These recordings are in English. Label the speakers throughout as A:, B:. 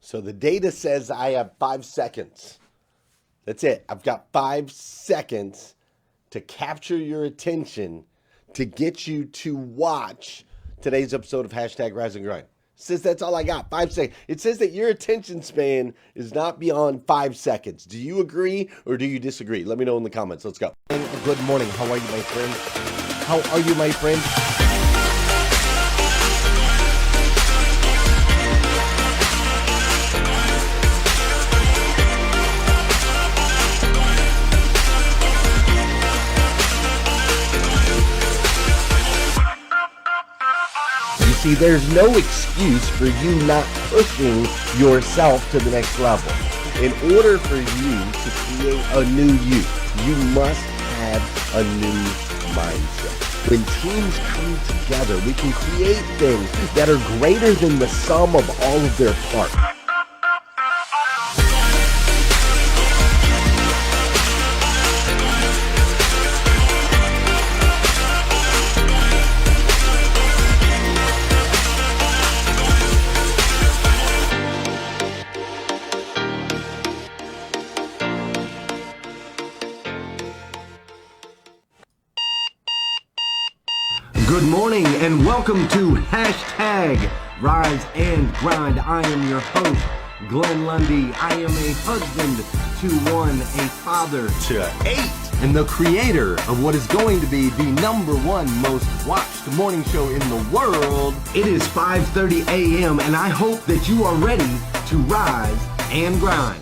A: So the data says I have 5 seconds. That's it. I've got 5 seconds to capture your attention to get you to watch today's episode of Hashtag Rise and Grind. It says that's all I got, 5 seconds. It says that your attention span is not beyond 5 seconds. Do you agree or do you disagree? Let me know in the comments. Let's go. Good morning. How are you, my friend? How are you, my friend? See, there's no excuse for you not pushing yourself to the next level. In order for you to create a new you must have a new mindset. When teams come together, we can create things that are greater than the sum of all of their parts.
B: Good morning and welcome to Hashtag Rise and Grind. I am your host, Glenn Lundy. I am a husband to 1, a father
A: To 8.
B: and the creator of what is going to be the #1 most watched morning show in the world. It is 5:30 a.m. and I hope that you are ready to rise and grind.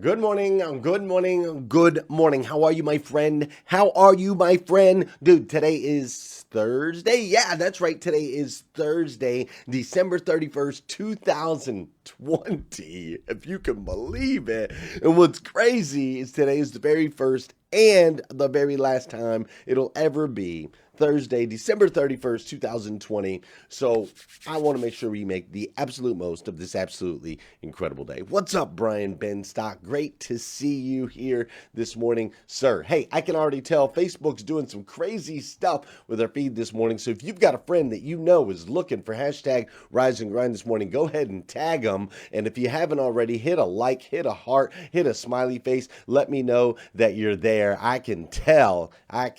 A: Good morning, good morning, good morning. How are you, my friend? How are you, my friend? Dude, today is Thursday. Yeah, that's right. Today is Thursday, December 31st, 2020, if you can believe it. And what's crazy is today is the very first and the very last time it'll ever be Thursday, December 31st, 2020. So I want to make sure we make the absolute most of this absolutely incredible day. What's up, Brian Benstock? Great to see you here this morning, sir. Hey, I can already tell Facebook's doing some crazy stuff with our feed this morning. So if you've got a friend that you know is looking for Hashtag Rise and Grind this morning, go ahead and tag them. And if you haven't already, hit a like, hit a heart, hit a smiley face. Let me know that you're there. I can tell that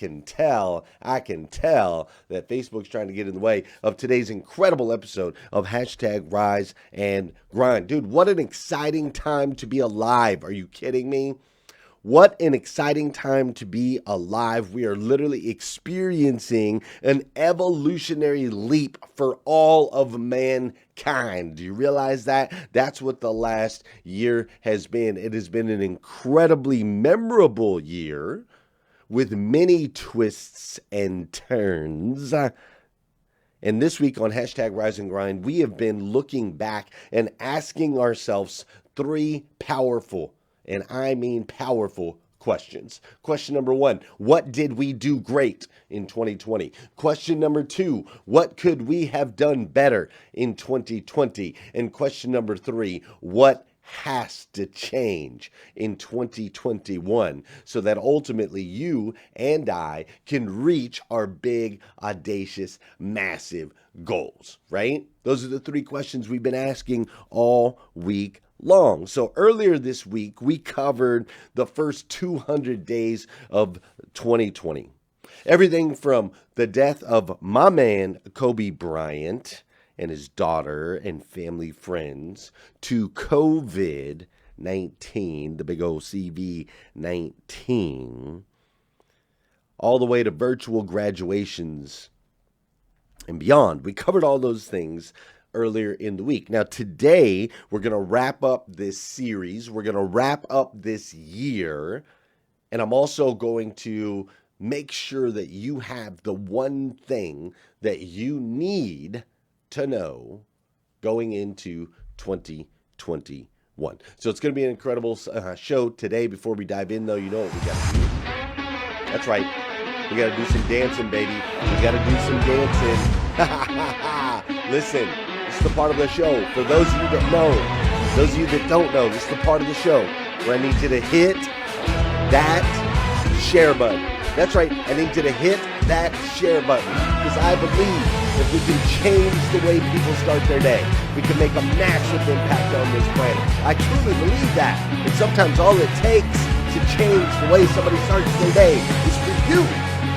A: Facebook's trying to get in the way of today's incredible episode of Hashtag Rise and Grind. Dude, what an exciting time to be alive. Are you kidding me? What an exciting time to be alive. We are literally experiencing an evolutionary leap for all of mankind. Do you realize that? That's what the last year has been. It has been an incredibly memorable year with many twists and turns. And this week on Hashtag Rise and Grind, we have been looking back and asking ourselves 3 powerful, and I mean powerful, questions. Question number 1, what did we do great in 2020? Question number 2, what could we have done better in 2020? And question number 3, what has to change in 2021 so that ultimately you and I can reach our big, audacious, massive goals, right? Those are the 3 questions we've been asking all week long. So earlier this week, we covered the first 200 days of 2020. Everything from the death of my man, Kobe Bryant, and his daughter and family friends, to COVID-19, the big old CV-19, all the way to virtual graduations and beyond. We covered all those things earlier in the week. Now, today, we're going to wrap up this series. We're going to wrap up this year. And I'm also going to make sure that you have the one thing that you need to know going into 2021. So it's going to be an incredible show today. Before we dive in, though, you know what we got to do. That's right. We got to do some dancing, baby. We got to do some dancing. Listen, this is the part of the show. For those of you that know, those of you that don't know, this is the part of the show where I need you to hit that share button. That's right. I need you to hit that share button, because I believe if we can change the way people start their day, we can make a massive impact on this planet. I truly believe that. And sometimes all it takes to change the way somebody starts their day is for you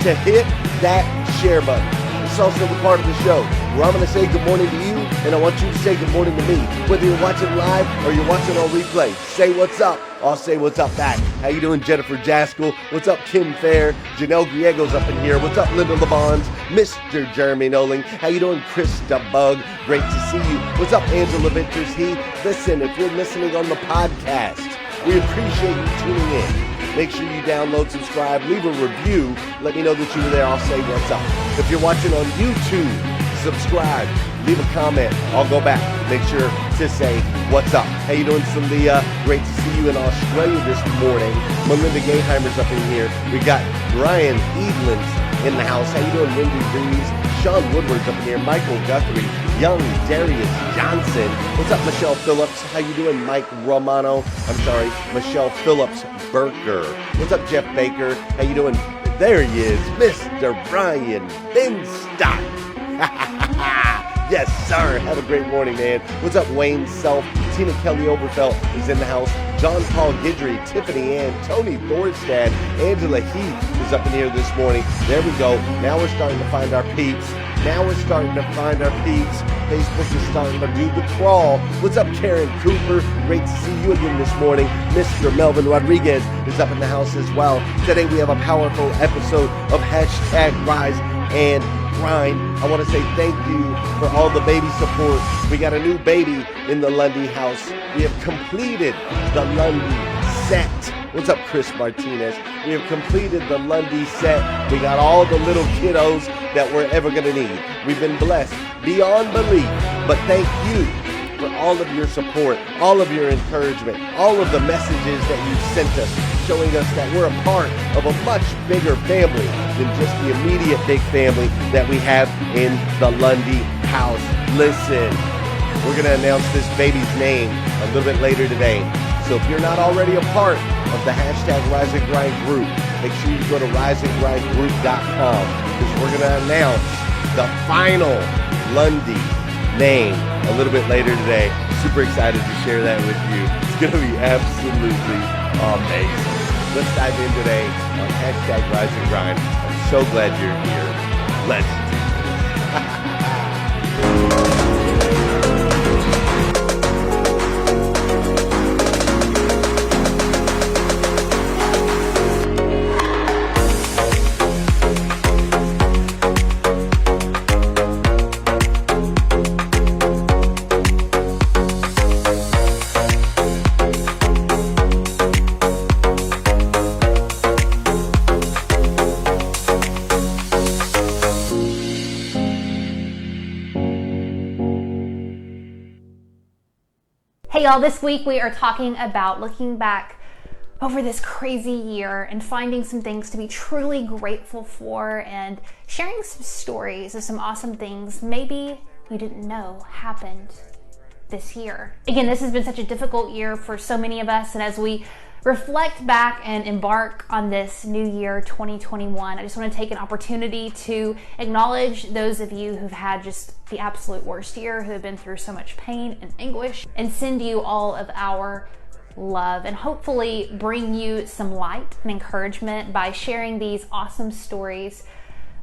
A: to hit that share button. It's also the part of the show where I'm going to say good morning to you, and I want you to say good morning to me. Whether you're watching live or you're watching on replay, say what's up. I'll say what's up back. How you doing, Jennifer Jaskell? What's up, Kim Fair? Janelle Griego's up in here. What's up, Linda LeBons? Mr. Jeremy Noling. How you doing, Krista Bug? Great to see you. What's up, Angela Ventures? Listen, if you're listening on the podcast, we appreciate you tuning in. Make sure you download, subscribe, leave a review. Let me know that you were there. I'll say what's up. If you're watching on YouTube, subscribe, leave a comment. I'll go back. Make sure to say what's up. How you doing, Cynthia? Great to see you in Australia this morning. Melinda Gayheimer's up in here. We got Brian Edelins in the house. How you doing, Wendy Reeves? Sean Woodward's up in here. Michael Guthrie. Young Darius Johnson. What's up, Michelle Phillips? How you doing, Mike Romano? Michelle Phillips Burker. What's up, Jeff Baker? How you doing? There he is, Mr. Brian Benstock. Yes, sir. Have a great morning, man. What's up, Wayne Self? Tina Kelly Overfelt is in the house. John Paul Guidry, Tiffany Ann, Tony Thorstad, Angela Heath is up in here this morning. There we go. Now we're starting to find our peeps. Facebook is starting to do the crawl. What's up, Karen Cooper? Great to see you again this morning. Mr. Melvin Rodriguez is up in the house as well. Today we have a powerful episode of #Rise and Grind. I want to say thank you for all the baby support. We got a new baby in the Lundy house. We have completed the Lundy set. What's up, Chris Martinez? We have completed the Lundy set. We got all the little kiddos that we're ever going to need. We've been blessed beyond belief. But thank you for all of your support, all of your encouragement, all of the messages that you've sent us, showing us that we're a part of a much bigger family than just the immediate big family that we have in the Lundy house. Listen, we're going to announce this baby's name a little bit later today. So if you're not already a part of the #Rise and Grind group, make sure you go to riseandgrindgroup.com, because we're going to announce the final Lundy name a little bit later today. Super excited to share that with you. It's going to be absolutely amazing. Let's dive in today on #Rise and Grind. I'm so glad you're here. Let's do this.
C: Hey y'all, this week we are talking about looking back over this crazy year and finding some things to be truly grateful for and sharing some stories of some awesome things maybe you didn't know happened this year. Again, this has been such a difficult year for so many of us, and as we reflect back and embark on this new year 2021, I just want to take an opportunity to acknowledge those of you who've had just the absolute worst year, who have been through so much pain and anguish, and send you all of our love and hopefully bring you some light and encouragement by sharing these awesome stories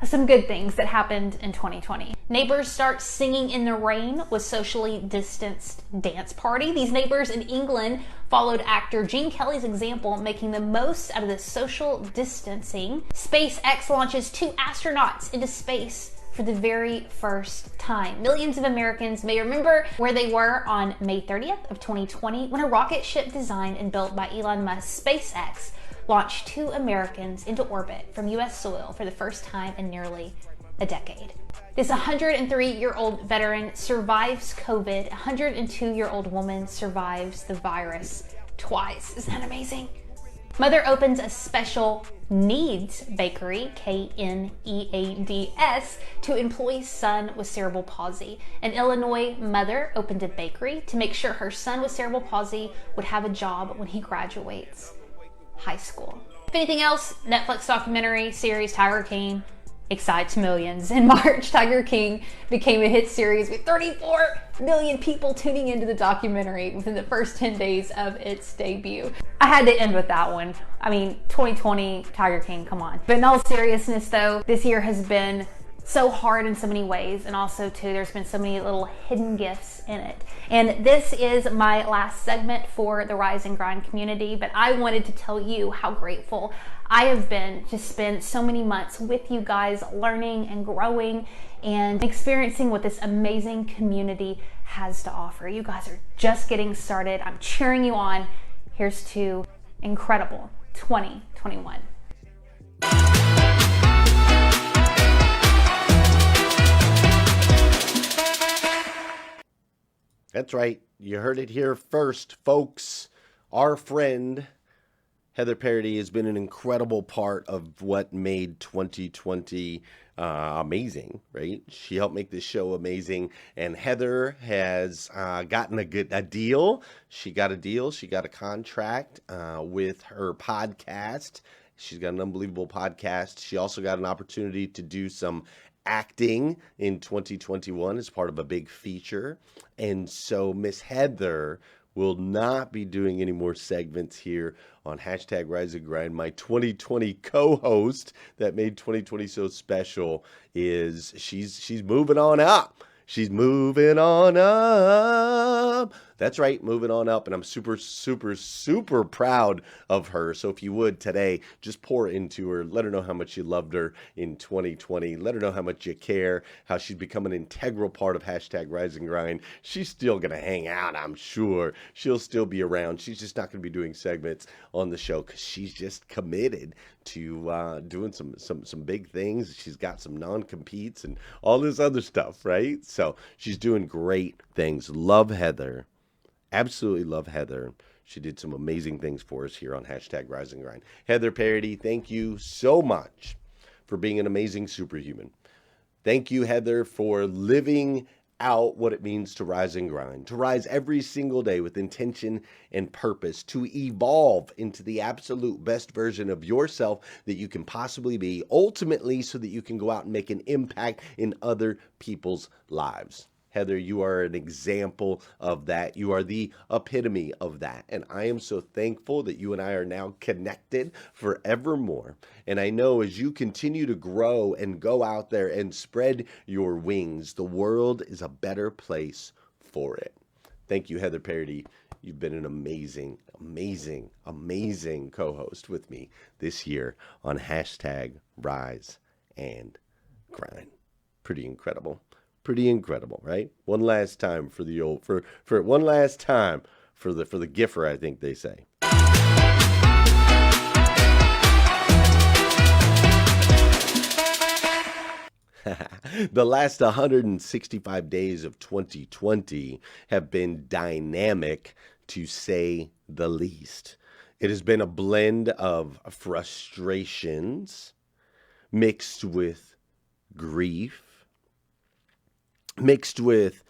C: of some good things that happened in 2020. Neighbors start singing in the rain with socially distanced dance party. These neighbors in England followed actor Gene Kelly's example, making the most out of the social distancing. SpaceX launches 2 astronauts into space for the very first time. Millions of Americans may remember where they were on May 30th of 2020 when a rocket ship designed and built by Elon Musk's SpaceX launched 2 Americans into orbit from U.S. soil for the first time in nearly a decade. This 103-year-old veteran survives COVID. A 102-year-old woman survives the virus twice. Isn't that amazing? Mother opens a special needs bakery, KNEADS, to employ son with cerebral palsy. An Illinois mother opened a bakery to make sure her son with cerebral palsy would have a job when he graduates high school. If anything else, Netflix documentary series Tiger King excites millions. In March, Tiger King became a hit series with 34 million people tuning into the documentary within the first 10 days of its debut. I had to end with that one. I mean, 2020, Tiger King, come on. But in all seriousness though, this year has been so hard in so many ways, and also too, there's been so many little hidden gifts in it. And this is my last segment for the Rise and Grind community, but I wanted to tell you how grateful I have been to spend so many months with you guys, learning and growing and experiencing what this amazing community has to offer. You guys are just getting started. I'm cheering you on. Here's to incredible 2021.
A: That's right. You heard it here first, folks. Our friend Heather Parody has been an incredible part of what made 2020 amazing, right? She helped make this show amazing, and Heather has gotten a deal. She got a deal. She got a contract with her podcast. She's got an unbelievable podcast. She also got an opportunity to do some acting in 2021 as part of a big feature. And so Miss Heather will not be doing any more segments here on hashtag Rise and Grind. My 2020 co-host that made 2020 so special is she's moving on up. She's moving on up. That's right, moving on up. And I'm super, super, super proud of her. So if you would today, just pour into her. Let her know how much you loved her in 2020. Let her know how much you care, how she's become an integral part of hashtag Rise and Grind. She's still going to hang out, I'm sure. She'll still be around. She's just not going to be doing segments on the show because she's just committed to doing some big things. She's got some non-competes and all this other stuff, right? So she's doing great things. Love Heather. Absolutely love Heather. She did some amazing things for us here on hashtag Rise and Grind. Heather Parody, thank you so much for being an amazing superhuman. Thank you, Heather, for living out what it means to rise and grind, to rise every single day with intention and purpose, to evolve into the absolute best version of yourself that you can possibly be, ultimately so that you can go out and make an impact in other people's lives. Heather, you are an example of that. You are the epitome of that. And I am so thankful that you and I are now connected forevermore. And I know as you continue to grow and go out there and spread your wings, the world is a better place for it. Thank you, Heather Parody. You've been an amazing, amazing, amazing co-host with me this year on hashtag Rise and Grind. Pretty incredible. Pretty incredible, right? One last time for the old for one last time for the giffer, I think they say. The last 165 days of 2020 have been dynamic, to say the least. It has been a blend of frustrations mixed with grief, mixed with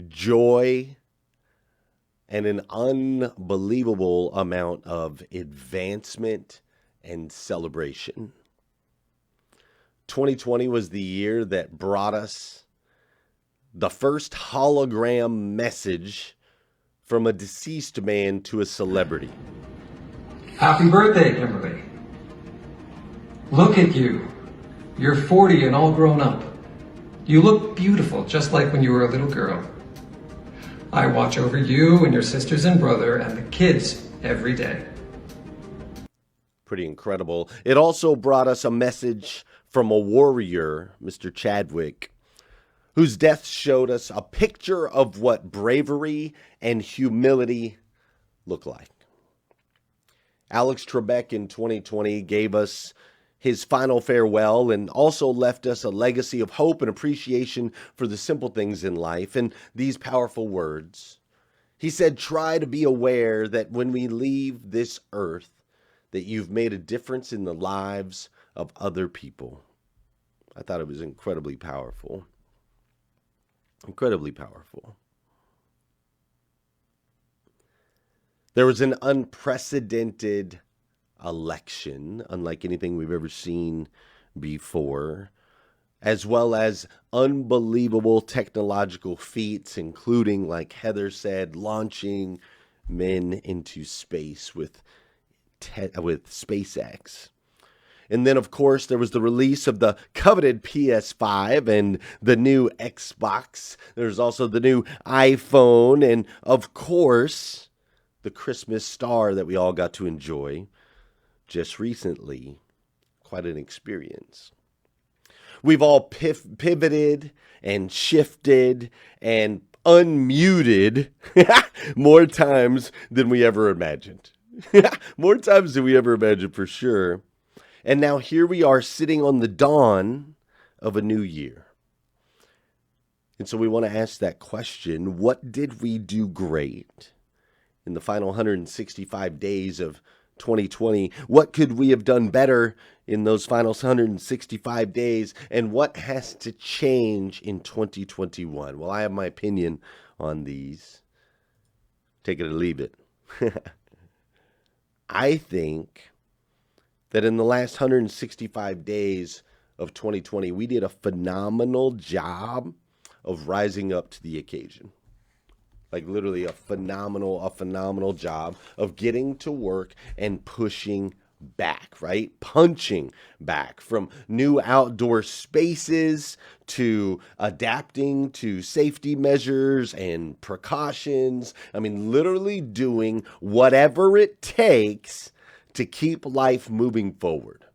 A: joy, and an unbelievable amount of advancement and celebration. 2020 was the year that brought us the first hologram message from a deceased man to a celebrity.
D: Happy birthday, Kimberly. Look at you. You're 40 and all grown up. You look beautiful, just like when you were a little girl. I watch over you and your sisters and brother and the kids every day.
A: Pretty incredible. It also brought us a message from a warrior, Mr. Chadwick, whose death showed us a picture of what bravery and humility look like. Alex Trebek in 2020 gave us his final farewell and also left us a legacy of hope and appreciation for the simple things in life and these powerful words. He said, try to be aware that when we leave this earth, that you've made a difference in the lives of other people. I thought it was incredibly powerful. Incredibly powerful. There was an unprecedented election, unlike anything we've ever seen before. as well as unbelievable technological feats, including, like Heather said, launching men into space with SpaceX. And then, of course, there was the release of the coveted PS5 and the new Xbox. There's also the new iPhone and, of course, the Christmas star that we all got to enjoy just recently. Quite an experience. We've all pivoted and shifted and unmuted more times than we ever imagined. More times than we ever imagined, for sure. And now here we are sitting on the dawn of a new year. And so we want to ask that question: what did we do great in the final 165 days of 2020? What could we have done better in those final 165 days? And what has to change in 2021? Well, I have my opinion on these. Take it or leave it. I think that in the last 165 days of 2020, we did a phenomenal job of rising up to the occasion. Like literally a phenomenal job of getting to work and pushing back, right? Punching back from new outdoor spaces to adapting to safety measures and precautions. I mean, literally doing whatever it takes to keep life moving forward.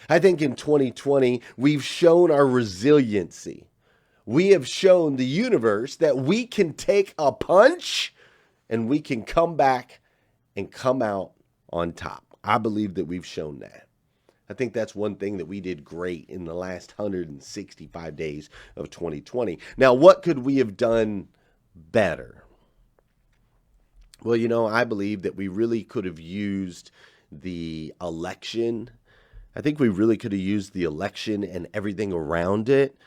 A: I think in 2020, we've shown our resiliency. We have shown the universe that we can take a punch and we can come back and come out on top. I believe that we've shown that. I think that's one thing that we did great in the last 165 days of 2020. Now, what could we have done better? Well, I believe that we really could have used the election. I think we really could have used the election and everything around it.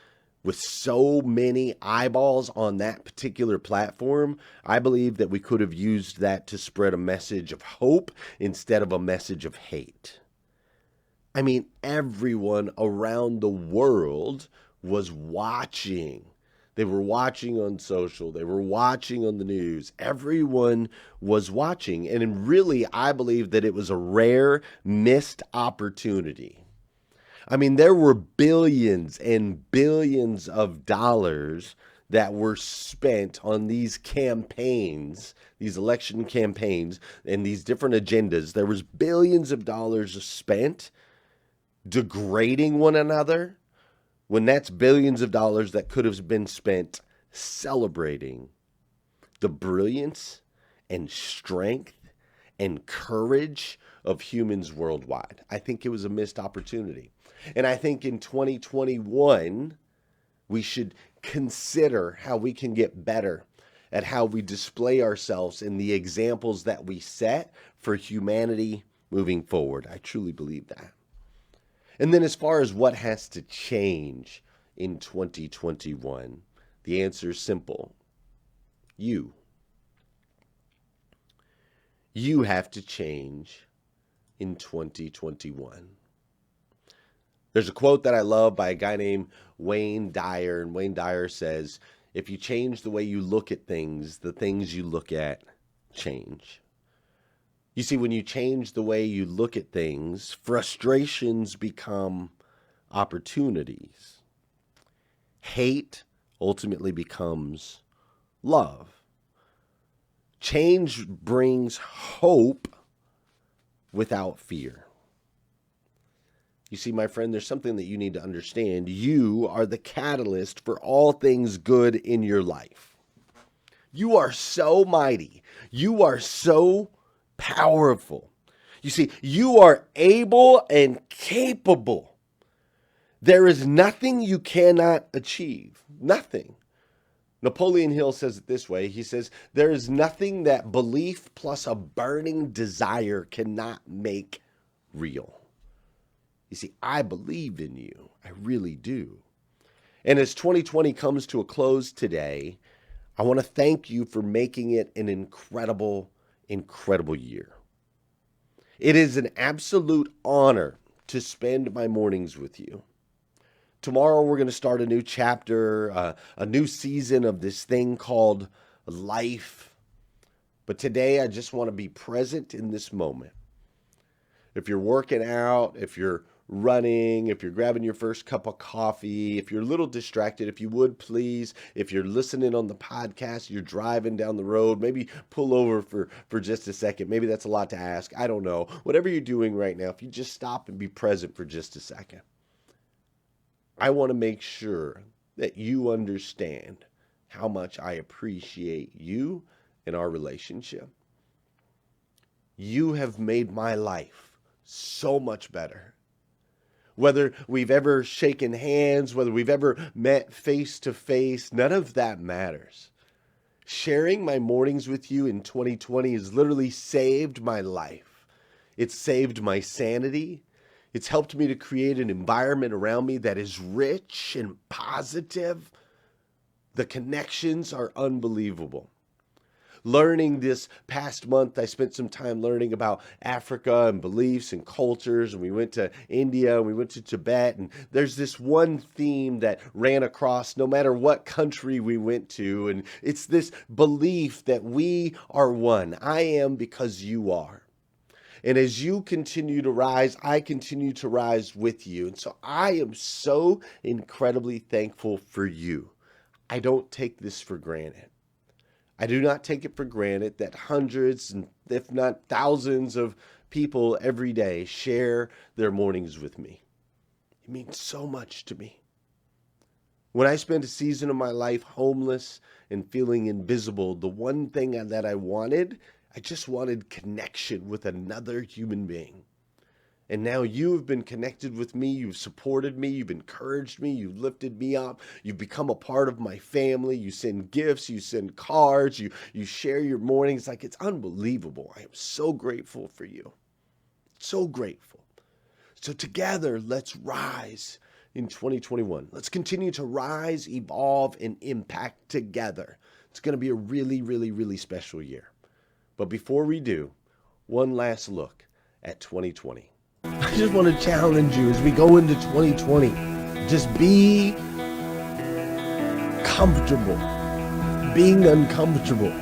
A: With so many eyeballs on that particular platform, I believe that we could have used that to spread a message of hope instead of a message of hate. I mean, everyone around the world was watching. They were watching on social. They were watching on the news. Everyone was watching. And really, I believe that it was a rare missed opportunity. I mean, there were billions and billions of dollars that were spent on these campaigns, these election campaigns, and these different agendas. There was billions of dollars spent degrading one another, when that's billions of dollars that could have been spent celebrating the brilliance and strength and courage of humans worldwide. I think it was a missed opportunity. And I think in 2021, we should consider how we can get better at how we display ourselves in the examples that we set for humanity moving forward. I truly believe that. And then as far as what has to change in 2021, the answer is simple. You have to change in 2021. There's a quote that I love by a guy named Wayne Dyer, and Wayne Dyer says, if you change the way you look at things, the things you look at change. You see, when you change the way you look at things, frustrations become opportunities. Hate ultimately becomes love. Change brings hope without fear. You see, my friend, there's something that you need to understand. You are the catalyst for all things good in your life. You are so mighty. You are so powerful. You see, you are able and capable. There is nothing you cannot achieve. Nothing. Napoleon Hill says it this way. He says, there is nothing that belief plus a burning desire cannot make real. You see, I believe in you. I really do. And as 2020 comes to a close today, I want to thank you for making it an incredible year. It is an absolute honor to spend my mornings with you, Tomorrow we're going to start a new chapter, a new season of this thing called life. But today I just want to be present in this moment. If you're working out, if you're running, if you're grabbing your first cup of coffee, if you're a little distracted, if you would please, if you're listening on the podcast, you're driving down the road, maybe pull over for just a second. Maybe that's a lot to ask. I don't know. Whatever you're doing right now, if you just stop and be present for just a second. I want to make sure that you understand how much I appreciate you and our relationship. You have made my life so much better. Whether we've ever shaken hands, whether we've ever met face to face, none of that matters. Sharing my mornings with you in 2020 has literally saved my life. It's saved my sanity. It's helped me to create an environment around me that is rich and positive. The connections are unbelievable. Learning this past month, I spent some time learning about Africa and beliefs and cultures, and we went to India and we went to Tibet, and there's this one theme that ran across no matter what country we went to, and it's this belief that we are one. I am because you are. And as you continue to rise, I continue to rise with you. And so I am so incredibly thankful for you. I don't take this for granted. I do not take it for granted that hundreds, and if not thousands of people every day share their mornings with me. It means so much to me. When I spent a season of my life homeless and feeling invisible, the one thing that I just wanted connection with another human being. And now you have been connected with me. You've supported me. You've encouraged me. You've lifted me up. You've become a part of my family. You send gifts. You send cards. You share your mornings. Like, it's unbelievable. I am so grateful for you. So grateful. So together, let's rise in 2021. Let's continue to rise, evolve, and impact together. It's going to be a really, really, really special year. But before we do, one last look at 2020. I just want to challenge you as we go into 2020. Just be comfortable, being uncomfortable.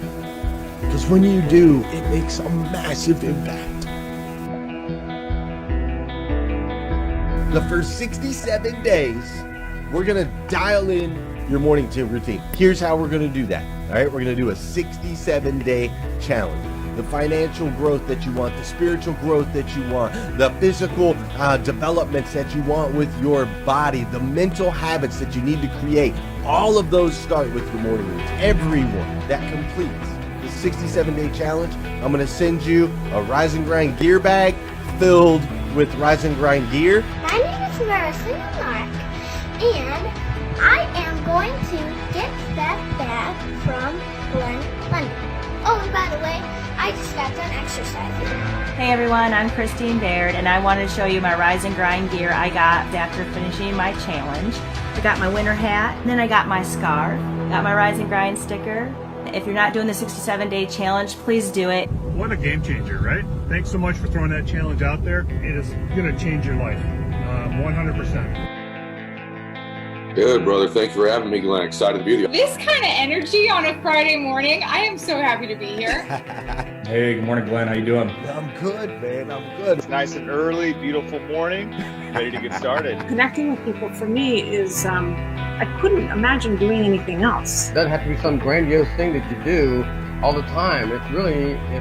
A: Because when you do, it makes a massive impact. The first 67 days, we're going to dial in your morning routine. Here's how we're going to do that. All right, we're going to do a 67-day challenge. The financial growth that you want, the spiritual growth that you want, the physical developments that you want with your body, the mental habits that you need to create. All of those start with your morning routine. Everyone that completes the 67-day challenge, I'm going to send you a Rise and Grind gear bag filled with Rise and Grind gear.
E: My name is Marissa Mark, and I am going to get that bag from Glen London. Oh, and by the way, I just got done exercising.
F: Hey everyone, I'm Christine Baird, and I wanted to show you my Rise and Grind gear I got after finishing my challenge. I got my winter hat, and then I got my scarf, got my Rise and Grind sticker. If you're not doing the 67-day challenge, please do it.
G: What a game changer, right? Thanks so much for throwing that challenge out there. It is going to change your life, 100%.
H: Good, brother. Thanks for having me, Glenn. Excited to be with you.
I: This kind of energy on a Friday morning, I am so happy to be here.
J: Hey, good morning, Glenn. How you doing?
A: I'm good, man. I'm good.
K: It's nice and early, beautiful morning, ready to get started.
L: Connecting with people for me is, I couldn't imagine doing anything else.
M: It doesn't have to be some grandiose thing that you do all the time. It's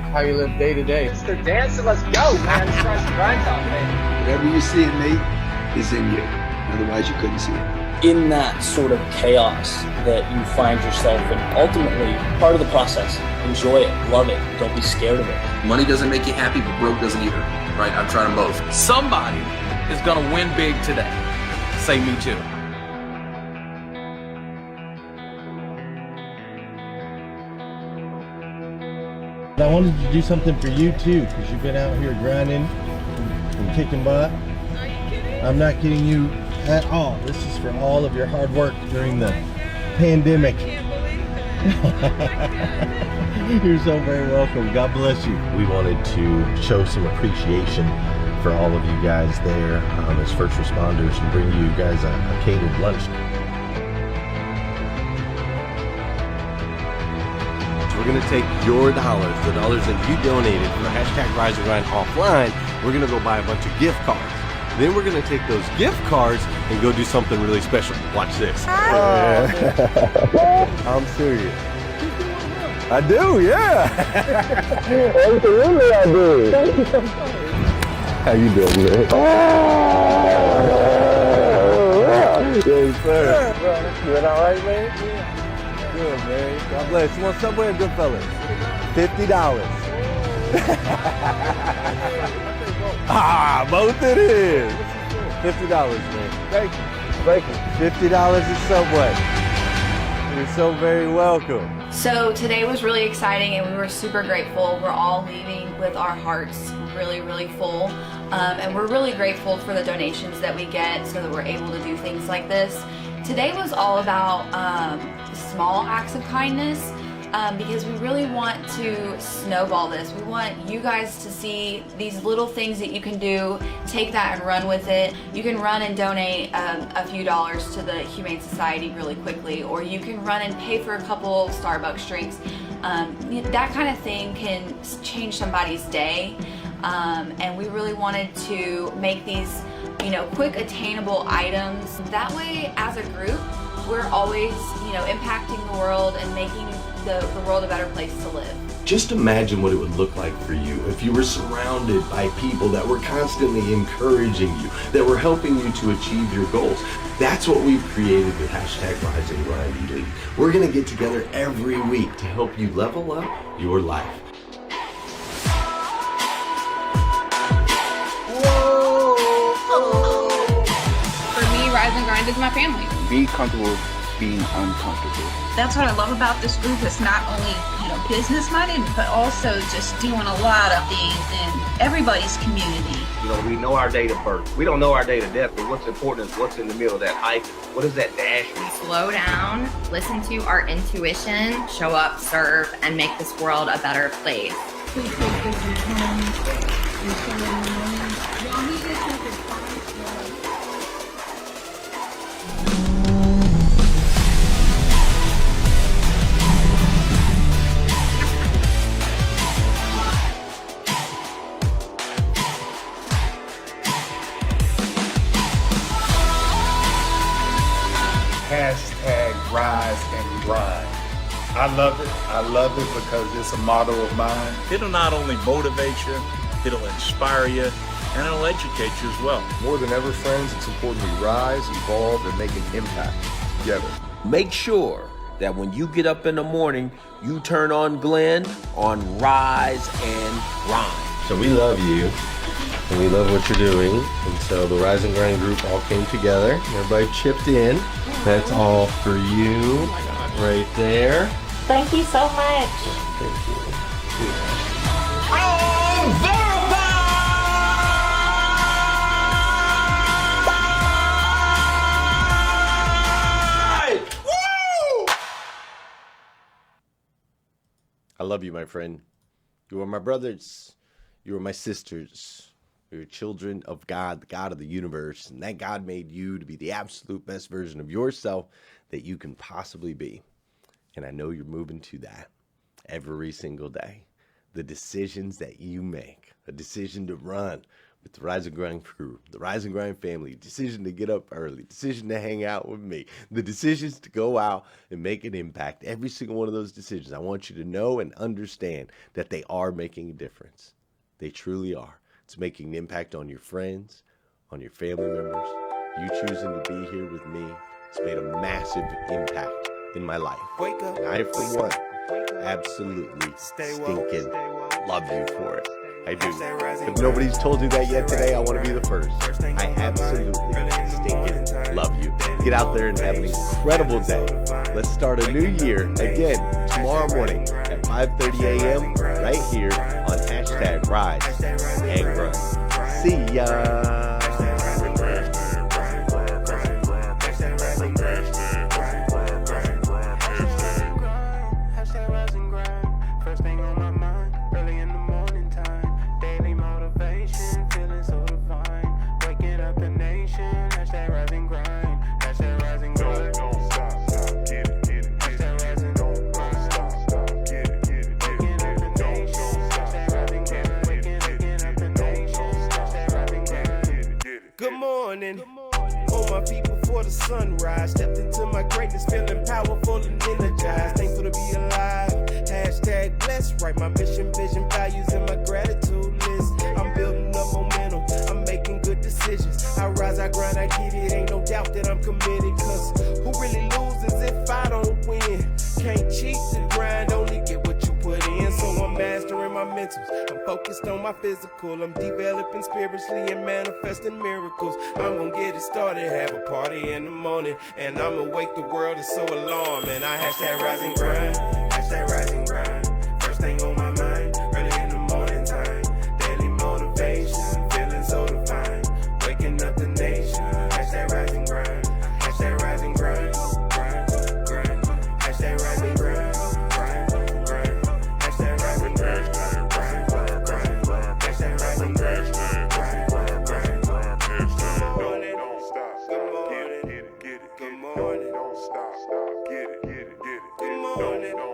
M: how you live day to day.
K: It's the dance and let's go, man. It's Rise and Grind time, man.
N: Whatever you see in me is in you. Otherwise, you couldn't see it.
O: In that sort of chaos that you find yourself in, ultimately part of the process. Enjoy it, love it, don't be scared of it.
H: Money doesn't make you happy, but broke doesn't either. Right? I'm trying them both.
P: Somebody is gonna win big today. Say me too.
A: I wanted to do something for you too, because you've been out here grinding and kicking butt.
I: Are you kidding?
A: I'm not kidding you at all. This is for all of your hard work during the pandemic.
I: I can't believe it.
A: You're so very welcome. God bless you. We wanted to show some appreciation for all of you guys there as first responders and bring you guys a catered lunch. So we're going to take your dollars, the dollars that you donated for hashtag Rise and Grind offline. We're going to go buy a bunch of gift cards. Then we're going to take those gift cards and go do something really special. Watch this. I'm serious. I do, yeah. Absolutely I do. Thank you so much. How you doing, man? Yes, sir. You doing all right, man? Yeah. Good, man. God bless. You want Subway or Goodfellas? $50. Both it is. $50, man. Thank you. Thank you. $50 at Subway. You're so very welcome.
Q: So today was really exciting and we were super grateful. We're all leaving with our hearts really, really full. And we're really grateful for the donations that we get so that we're able to do things like this. Today was all about small acts of kindness. Because we really want to snowball this. We want you guys to see these little things that you can do, take that and run with it. You can run and donate a few dollars to the Humane Society really quickly, or you can run and pay for a couple Starbucks drinks. That kind of thing can change somebody's day. And we really wanted to make these, quick attainable items. That way, as a group, we're always, impacting the world and making the world a better place to live.
A: Just imagine what it would look like for you if you were surrounded by people that were constantly encouraging you, that were helping you to achieve your goals. That's what we've created with hashtag Rise and Grind Elite. We're going to get together every week to help you level up your life.
I: For me, Rise and Grind is my family.
N: Be comfortable being uncomfortable.
L: That's what I love about this group. It's not only, business minded, but also just doing a lot of things in everybody's community.
R: We know our date of birth. We don't know our date of death, but what's important is what's in the middle of that hyphen. What is that dash mean?
S: Slow down, listen to our intuition, show up, serve, and make this world a better place.
T: Hashtag Rise and Grind. I love it. I love it because it's a motto of mine.
U: It'll not only motivate you, it'll inspire you, and it'll educate you as well.
V: More than ever, friends, it's important we rise, evolve, and make an impact together.
W: Make sure that when you get up in the morning, you turn on Glenn on Rise and Grind.
A: So we love you, and we love what you're doing. And so the Rise and Grind group all came together. Everybody chipped in. That's all for you, right there.
F: Thank you so much.
A: Thank you. I love you, my friend. You are my brothers. You are my sisters. You're children of God, the God of the universe. And that God made you to be the absolute best version of yourself that you can possibly be. And I know you're moving to that every single day. The decisions that you make, a decision to run with the Rise and Grind crew, the Rise and Grind family, decision to get up early, decision to hang out with me, the decisions to go out and make an impact. Every single one of those decisions, I want you to know and understand that they are making a difference. They truly are. It's making an impact on your friends, on your family members. You choosing to be here with me, it's made a massive impact in my life. Wake up. And I, for one, absolutely stinking love you for it. I do. If nobody's told you that yet today, I want to be the first. I absolutely stinking love you. Get out there and have an incredible day. Let's start a new year again tomorrow morning at 5:30 a.m. right here on hashtag Rise and Grind. See ya.
X: First thing on my mind, early in the morning time, daily motivation, feeling so
B: sunrise. Stepped into my greatness, feeling powerful and energized. Thankful to be alive. Hashtag blessed. Write my mission, vision, values, and my gratitude list. I'm building up momentum. I'm making good decisions. I rise, I grind, I get it. Ain't no doubt that I'm committed. Cause who really loses if I don't win? Can't cheat the grind, only get what you put in. So I'm mastering my mentals. I'm focused on my physical. I'm developing spiritually and manifesting miracles. I'm gonna get it started, have a party in the morning, and I'ma wake the world. It's so alarming. I hashtag rise and grind. Hashtag rise and grind. First thing on my mind, early in the morning time. Daily motivation, feeling so divine. Waking up the nation. Hashtag rise and grind. Hashtag rise and grind. Grind, grind. Hashtag rise and grind. Grind, grind. Hashtag rise and grind. Grind, grind. Hashtag rise and grind. Grind, grind. Don't stop. Good morning. Get it. Good morning. Don't stop. Get it. Good morning.